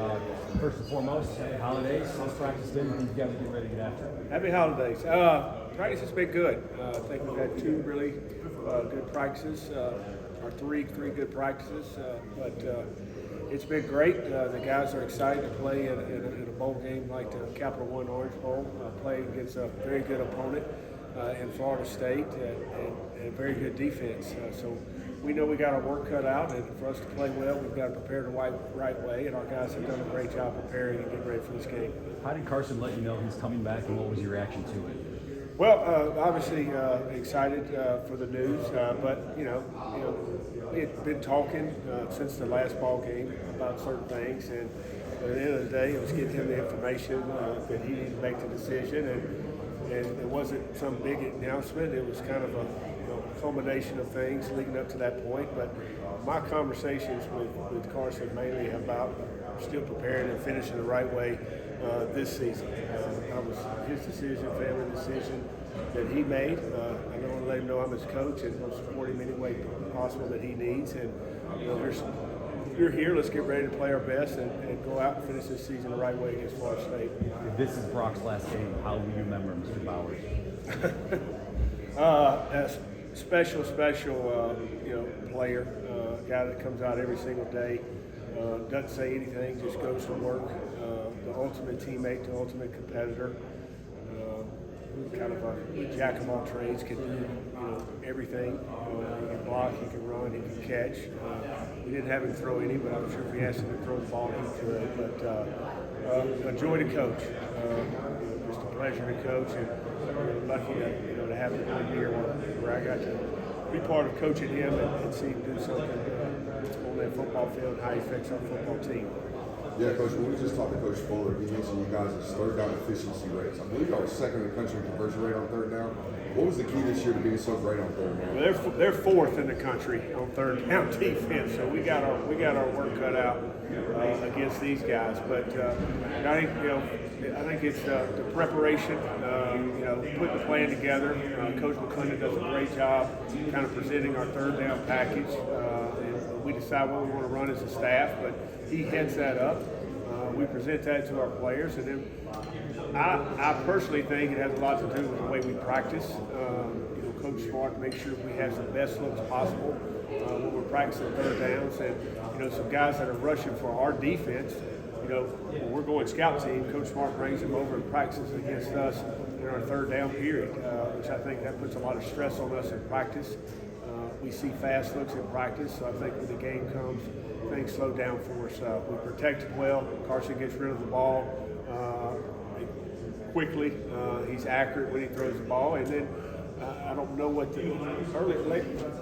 First and foremost, happy holidays. How's practice been? You've got to get ready to get after it. Happy holidays. Practice has been good. I think we've had two really good practices, or three good practices, but it's been great. The guys are excited to play in a bowl game like the Capital One Orange Bowl, playing against a very good opponent in Florida State and a very good defense. So we know we got our work cut out, and for us to play well, we've got to prepare the right way, and our guys have done a great job preparing and getting ready for this game. How did Carson let you know he's coming back, and what was your reaction to it? Well, obviously excited for the news, but we had been talking since the last ball game about certain things, and at the end of the day, it was getting him the information that he needed to make the decision, and it wasn't some big announcement. It was kind of a culmination of things leading up to that point. But my conversations with Carson mainly about still preparing and finishing the right way this season. That was his decision, family decision that he made. I want to let him know I'm his coach and will support him any way possible that he needs. And you're here. Let's get ready to play our best and go out and finish this season the right way against Florida State. If this is Brock's last game, how will you remember Mr. Bowers? As special player, guy that comes out every single day, doesn't say anything, just goes to work. The ultimate teammate, the ultimate competitor. Kind of a jack of all trades, can do everything. He can block, he can run, he can catch. We didn't have him throw any, but I'm sure if we asked him to throw the ball, he could. But a joy to coach. Just a pleasure to coach, and lucky to have him 1 year where I got to be part of coaching him and see him do something on that football field and how he affects our football team. Yeah, Coach, when we just talked to Coach Fuller, he mentioned you guys' third down efficiency rates. I believe y'all were second in the country in conversion rate on third down. What was the key this year to being so great on third down? Well, they're fourth in the country on third down defense, so we got our work cut out against these guys. But I think it's the preparation, putting the plan together. Coach McClendon does a great job kind of presenting our third down package. And we decide what we want to run as a staff, but he heads that up. We present that to our players, and then I personally think it has a lot to do with the way we practice. Coach Smart makes sure we have the best looks possible when we're practicing third downs, and some guys that are rushing for our defense. When we're going scout team, Coach Smart brings them over and practices against us in our third down period, which I think that puts a lot of stress on us in practice. We see fast looks in practice, so I think when the game comes, things slow down for us. We protect it well. Carson gets rid of the ball quickly. He's accurate when he throws the ball, and then I don't know what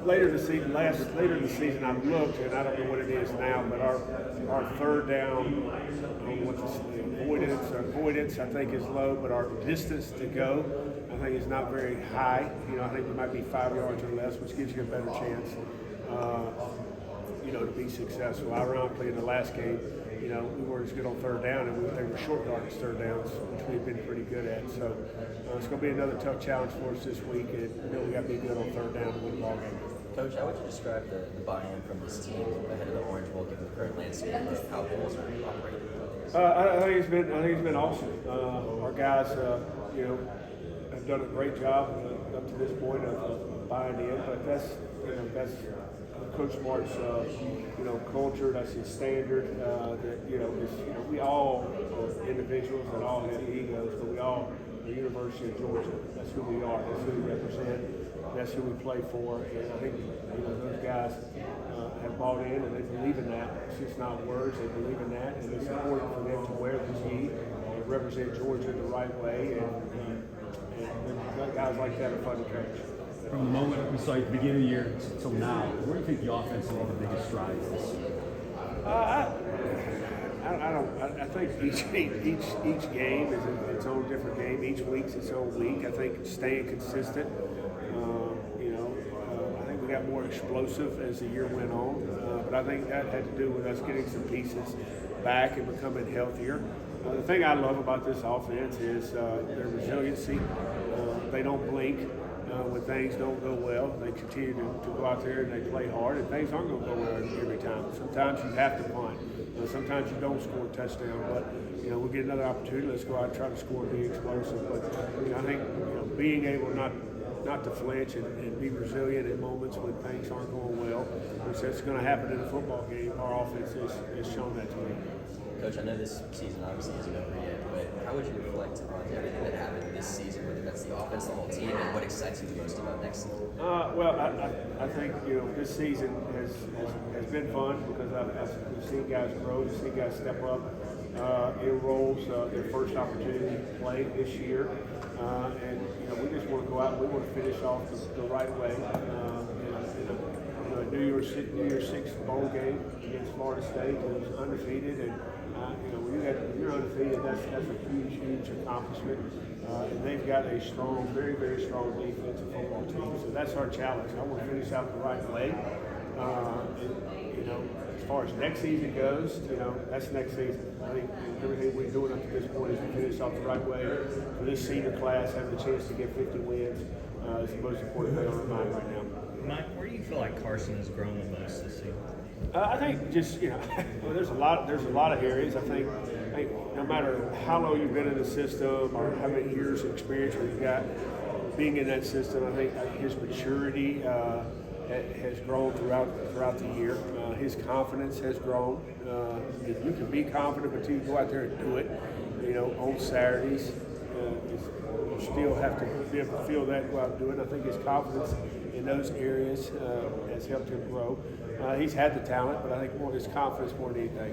later in the season I looked, and I don't know what it is now, but our third down avoidance I think is low, but our distance to go I think is not very high. I think we might be 5 yards or less, which gives you a better chance to be successful. Ironically, in the last game, we weren't as good on third down, and they were short yardage third downs, which we've been pretty good at. So it's going to be another tough challenge for us this week, and we got to be good on third down to win the ball game. Coach, how would you describe the buy-in from this team ahead of the Orange Bowl, given the current landscape of how bowls are operating? I think it's been awesome. Our guys, have done a great job up to this point of buying in, but that's Coach Smart's culture. That's his standard. We all are individuals and all have egos, but we all are the University of Georgia. That's who we are. That's who we represent. That's who we play for. And I think those guys have bought in and they believe in that. It's just not words. They believe in that, and it's important for them to wear the G and represent Georgia the right way. And guys like that are fun to coach. From the moment we saw you at the beginning of the year till now, where do you think the offense made the biggest strides this year? I think each game is its own different game. Each week's its own week. I think staying consistent. I think we got more explosive as the year went on. But I think that had to do with us getting some pieces back and becoming healthier. The thing I love about this offense is their resiliency. They don't blink. When things don't go well, they continue to go out there and they play hard, and things aren't going to go well every time. Sometimes you have to punt. Sometimes you don't score a touchdown, but we'll get another opportunity. Let's go out and try to score and be explosive. But I think being able not to flinch and be resilient in moments when things aren't going well, which that's going to happen in a football game. Our offense has shown that to me. Coach, I know this season obviously isn't over yet, but how would you reflect on everything that happened this season, whether that's the offense, the whole team, and what excites you the most about next season? Well, I think this season has been fun because we've seen guys grow, we've seen guys step up. Enrolls their first opportunity to play this year, and we just want to go out and we want to finish off the right way. In a New Year's Six bowl game against Florida State, it was undefeated, and when you're undefeated, that's a huge accomplishment. And they've got a strong, very, very strong defensive football team. So that's our challenge. I want to finish out the right way. As far as next season goes, that's next season. I think everything we're doing up to this point is to finish off the right way. For this senior class, having the chance to get 50 wins is the most important thing on our mind right now. Mike, where do you feel like Carson has grown the most this season? I think just well, there's a lot of areas. I think no matter how long you've been in the system or how many years of experience you've got being in that system, I think his maturity has grown throughout the year. His confidence has grown. You can be confident until you go out there and do it. On Saturdays, you still have to be able to feel that, go out and do it. I think his confidence in those areas has helped him grow. He's had the talent, but I think more his confidence more than anything.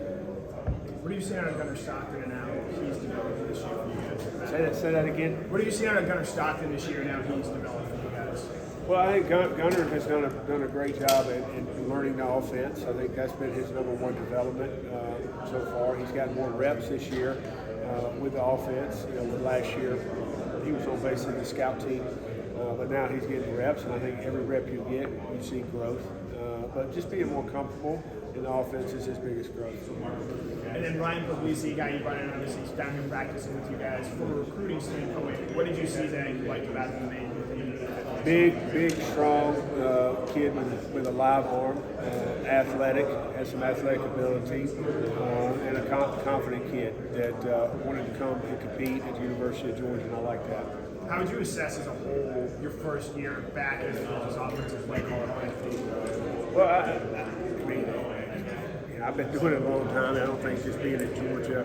What do you see out of Gunnar Stockton and how he's developed this year for you guys? Say that again. What do you see out of Gunnar Stockton this year and how he's developed for you guys? Well, I think Gunnar has done a great job in learning the offense. I think that's been his number one development so far. He's got more reps this year with the offense. With last year, he was on basically the scout team, but now he's getting reps, and I think every rep you get, you see growth. But just being more comfortable in the offense is his biggest growth. And then Ryan Puglisi, guy you brought in, obviously he's down here practicing with you guys. From a recruiting standpoint, what did you see that you liked about him? Big, strong kid with a live arm, athletic, has some athletic ability, and a confident kid that wanted to come and compete at the University of Georgia, and I like that. How would you assess as a whole your first year back as Georgia's offensive play caller? Well, I mean, I've been doing it a long time. I don't think just being at Georgia,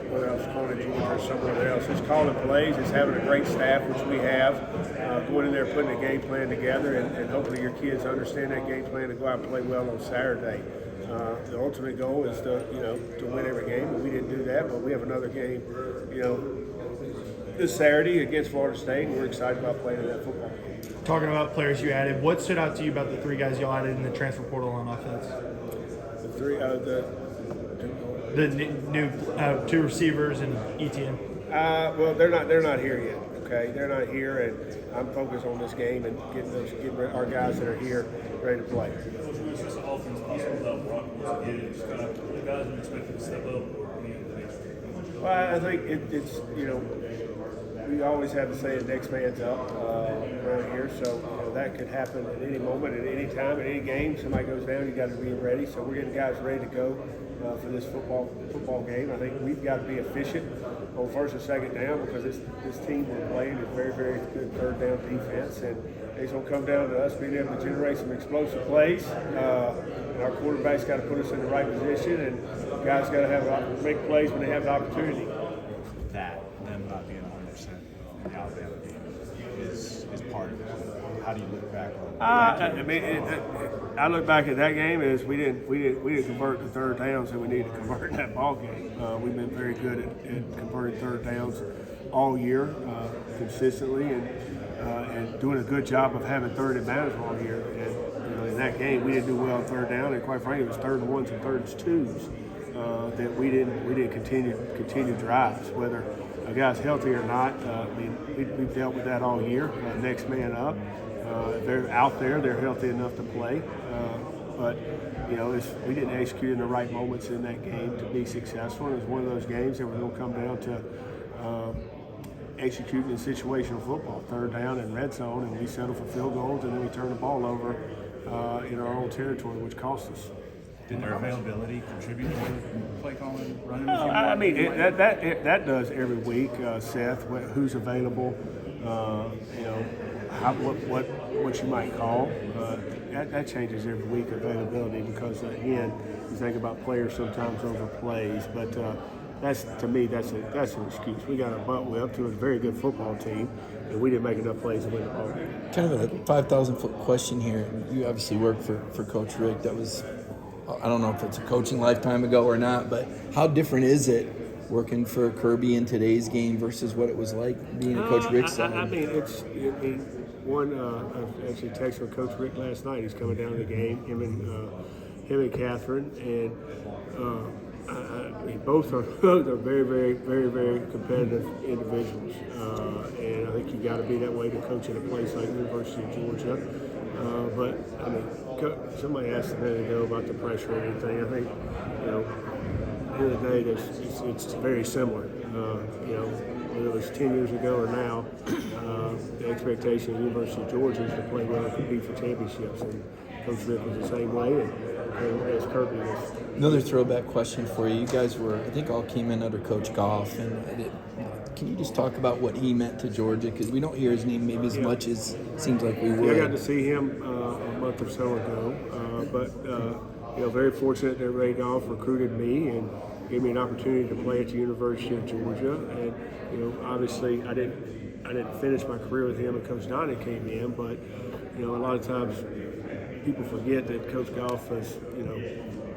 whether I was calling at Georgia or somewhere else, it's calling plays, it's having a great staff, which we have, going in there, putting a game plan together, and hopefully your kids understand that game plan and go out and play well on Saturday. The ultimate goal is to win every game, but we didn't do that. But we have another game, this Saturday against Florida State, and we're excited about playing in that football game. Talking about players you added, what stood out to you about the three guys you added in the transfer portal on offense? The three, The new two receivers and ETN. well, they're not here yet. Okay, they're not here, and I'm focused on this game and getting our guys that are here ready to play. Well, I think it's we always have the saying next man's up around here, so that could happen at any moment, at any time, at any game. Somebody goes down, you got to be ready. So we're getting guys ready to go for this football game. I think we've got to be efficient on first and second down because this team we're playing is very, very good third down defense, and it's going to come down to us being able to generate some explosive plays. And our quarterback's got to put us in the right position, and guys got to make plays when they have the opportunity. That, them not being 100% in the Alabama game is part of it. How do you look back on it? I look back at that game as we didn't convert the third downs that we needed to convert that ball game. We've been very good at converting third downs all year consistently, and doing a good job of having third and downs all year. And in that game, we didn't do well on third down, and quite frankly, it was third and ones and third and twos that we didn't continue drives, whether a guy's healthy or not. We've dealt with that all year. Next man up. They're out there. They're healthy enough to play. But we didn't execute in the right moments in that game to be successful. It was one of those games that was going to come down to executing in situational football, third down and red zone, and we settled for field goals, and then we turned the ball over in our own territory, which cost us. Did their availability contribute to play calling, running? No, I mean that does every week, Seth. Who's available? What you might call. That changes every week, availability, because again, you think about players sometimes over plays, but that's an excuse. We got our butt whipped to a very good football team, and we didn't make enough plays to win the ball game. Kind of a 5,000-foot question here. You obviously work for Coach Rick. That was, I don't know if it's a coaching lifetime ago or not, but how different is it working for Kirby in today's game versus what it was like being a Coach Rick's side? I mean, I actually texted with Coach Rick last night. He's coming down to the game. Him and Catherine, and both are very, very, very, very competitive individuals. And I think you got to be that way to coach at a place like University of Georgia. But I mean, somebody asked a minute ago about the pressure and everything. I think, at the end of the day, it's very similar. Whether it was 10 years ago or now, the expectation of the University of Georgia is to play well and compete for championships. And Coach Rick was the same way, and as Kirby was. Another throwback question for you. You guys were, I think, all came in under Coach Goff. And can you just talk about what he meant to Georgia? Because we don't hear his name maybe as much as it seems like we would. Yeah, I got to see him a month or so ago. But very fortunate that Ray Goff recruited me and gave me an opportunity to play at the University of Georgia. And obviously I didn't finish my career with him, and Coach Donnie came in. But a lot of times people forget that Coach Goff was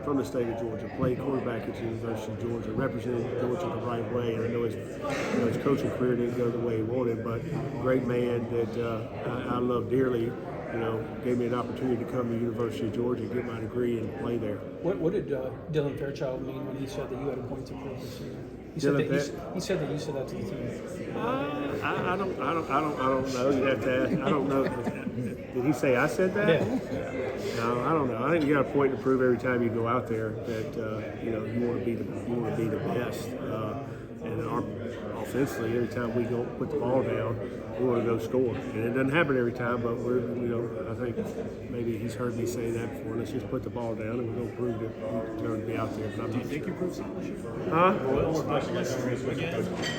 from the state of Georgia, played quarterback at the University of Georgia, represented Georgia the right way. And I know his coaching career didn't go the way he wanted, but great man that I love dearly. Gave me an opportunity to come to the University of Georgia, get my degree, and play there. What did Dylan Fairchild mean when he said that you had a point to prove this year? He said that you said that to the team. I don't know. You have to ask. I don't know. Did he say I said that? Yeah. No, I don't know. I think you got a point to prove every time you go out there that you want to be the best. And offensively, every time we go put the ball down, we want to go score. And it doesn't happen every time, but I think maybe he's heard me say that before. Let's just put the ball down and we're going to prove that we deserve to be out there. But Do you think you proved something this year? Huh?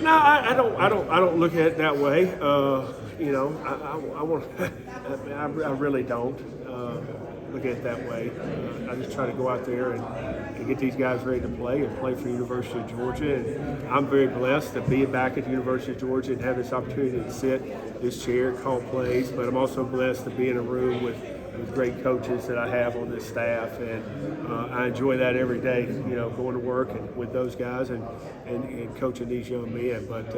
No, I don't look at it that way. I want. I really don't look at it that way. I just try to go out there and get these guys ready to play and play for the University of Georgia. And I'm very blessed to be back at the University of Georgia and have this opportunity to sit this chair, call plays. But I'm also blessed to be in a room with great coaches that I have on this staff, and I enjoy that every day. Going to work and with those guys and coaching these young men. But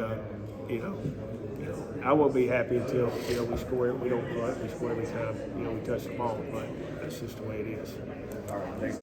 I won't be happy until we score. We don't punt. We score every time we touch the ball. But that's just the way it is. All right, thanks.